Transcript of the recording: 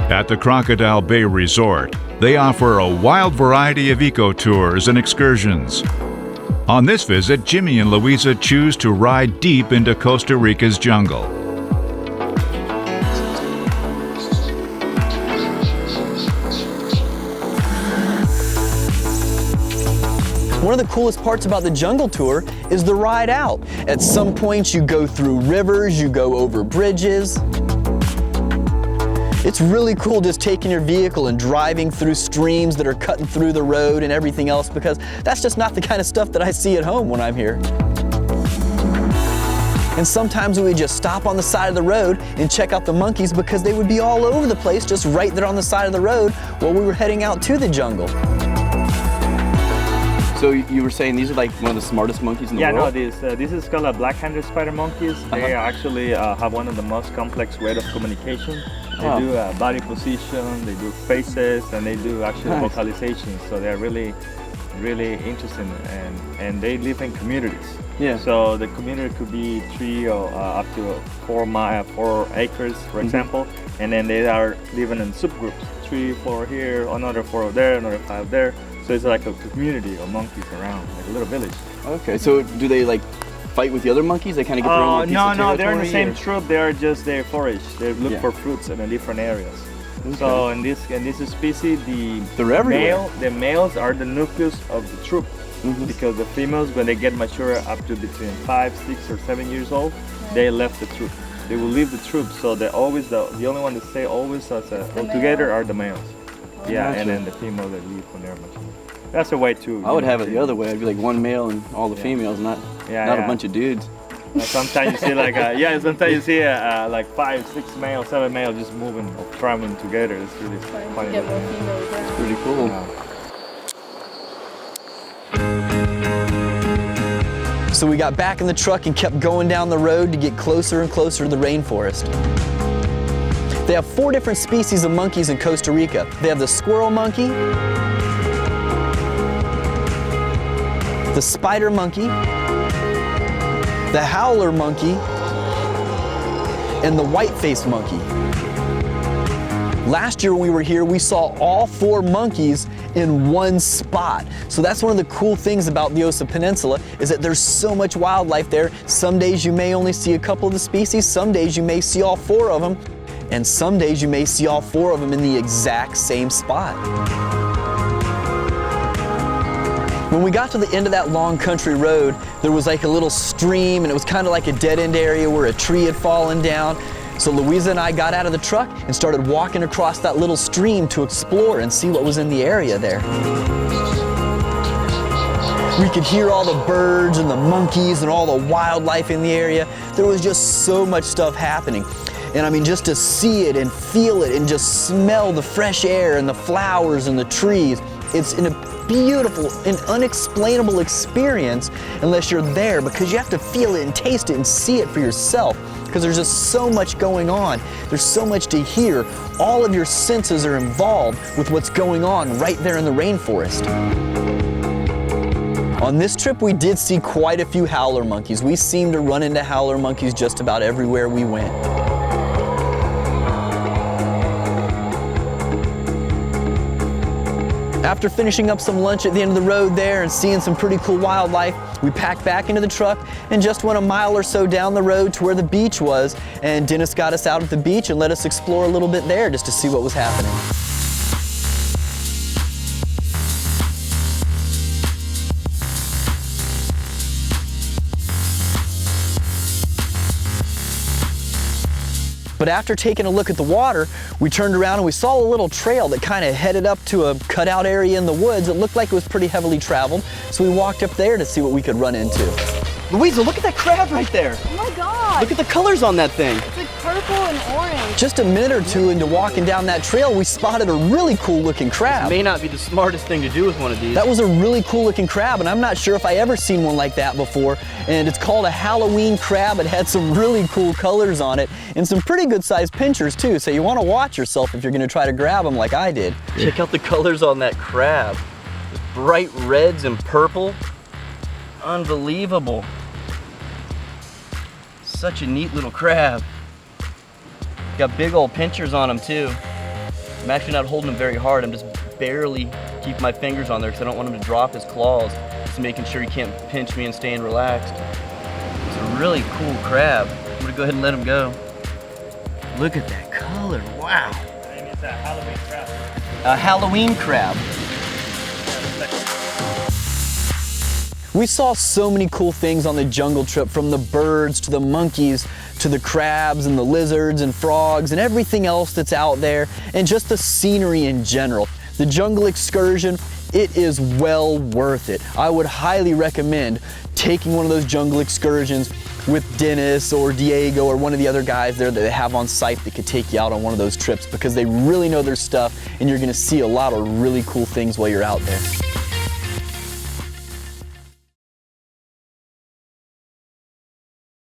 At the Crocodile Bay Resort, they offer a wild variety of eco-tours and excursions. On this visit, Jimmy and Luiza choose to ride deep into Costa Rica's jungle. One of the coolest parts about the jungle tour is the ride out. At some points you go through rivers, you go over bridges. It's really cool just taking your vehicle and driving through streams that are cutting through the road and everything else, because that's just not the kind of stuff that I see at home when I'm here. And sometimes we would just stop on the side of the road and check out the monkeys because they would be all over the place just right there on the side of the road while we were heading out to the jungle. So you were saying these are like one of the smartest monkeys in the world? Yeah, no, this is called a black-handed spider monkeys. They actually have one of the most complex ways of communication. They do body position, they do faces, and they do actually vocalization. So they're really, really interesting, and they live in communities. Yeah. So the community could be 3 or up to 4 acres, for example, and then they are living in subgroups. 3, 4 here, another 4 there, another 5 there. So it's like a community of monkeys around, like a little village. Okay, so do they like fight with the other monkeys? They kind of get their own piece of territory? No, they're in the same troop. They forage. They look for fruits in the different areas. Okay. So in this species, the males are the nucleus of the troop, because the females, when they get mature up to between 5, 6, or 7 years old, they left the troop. They will leave the troop. So they're always the only one to stay always all together are the males. Yeah, and then the females that leave when they're mature. That's a way too. I would have it the other way. I'd be like one male and all the females, not a bunch of dudes. Sometimes you see like sometimes you see like 5, 6 males, 7 males just moving or traveling together. It's really funny. It's pretty cool. So we got back in the truck and kept going down the road to get closer and closer to the rainforest. They have 4 different species of monkeys in Costa Rica. They have the squirrel monkey, the spider monkey, the howler monkey, and the white-faced monkey. Last year when we were here, we saw all 4 monkeys in one spot. So that's one of the cool things about the Osa Peninsula, is that there's so much wildlife there. Some days you may only see a couple of the species, some days you may see all 4 of them, and some days you may see all 4 of them in the exact same spot. When we got to the end of that long country road, there was like a little stream, and it was kind of like a dead-end area where a tree had fallen down. So Luiza and I got out of the truck and started walking across that little stream to explore and see what was in the area there. We could hear all the birds and the monkeys and all the wildlife in the area. There was just so much stuff happening. And I mean, just to see it and feel it and just smell the fresh air and the flowers and the trees, it's a beautiful and unexplainable experience unless you're there, because you have to feel it and taste it and see it for yourself, because there's just so much going on. There's so much to hear. All of your senses are involved with what's going on right there in the rainforest. On this trip, we did see quite a few howler monkeys. We seemed to run into howler monkeys just about everywhere we went. After finishing up some lunch at the end of the road there and seeing some pretty cool wildlife, we packed back into the truck and just went a mile or so down the road to where the beach was, and Dennis got us out at the beach and let us explore a little bit there just to see what was happening. But after taking a look at the water, we turned around and we saw a little trail that kind of headed up to a cutout area in the woods. It looked like it was pretty heavily traveled, so we walked up there to see what we could run into. Luiza, look at that crab right there. Oh my God. Look at the colors on that thing. It's like purple and orange. Just a minute or two into walking down that trail, we spotted a really cool looking crab. May not be the smartest thing to do with one of these. That was a really cool looking crab, and I'm not sure if I ever seen one like that before. And it's called a Halloween crab. It had some really cool colors on it and some pretty good sized pinchers too. So you want to watch yourself if you're going to try to grab them like I did. Check out the colors on that crab. Just bright reds and purple. Unbelievable. Such a neat little crab. Got big old pinchers on them too. I'm actually not holding him very hard. I'm just barely keeping my fingers on there because I don't want him to drop his claws. Just making sure he can't pinch me and staying relaxed. It's a really cool crab. I'm gonna go ahead and let him go. Look at that color, wow. And it's a Halloween crab. A Halloween crab. We saw so many cool things on the jungle trip, from the birds to the monkeys to the crabs and the lizards and frogs and everything else that's out there, and just the scenery in general. The jungle excursion, it is well worth it. I would highly recommend taking one of those jungle excursions with Dennis or Diego or one of the other guys there that they have on site that could take you out on one of those trips, because they really know their stuff and you're gonna see a lot of really cool things while you're out there.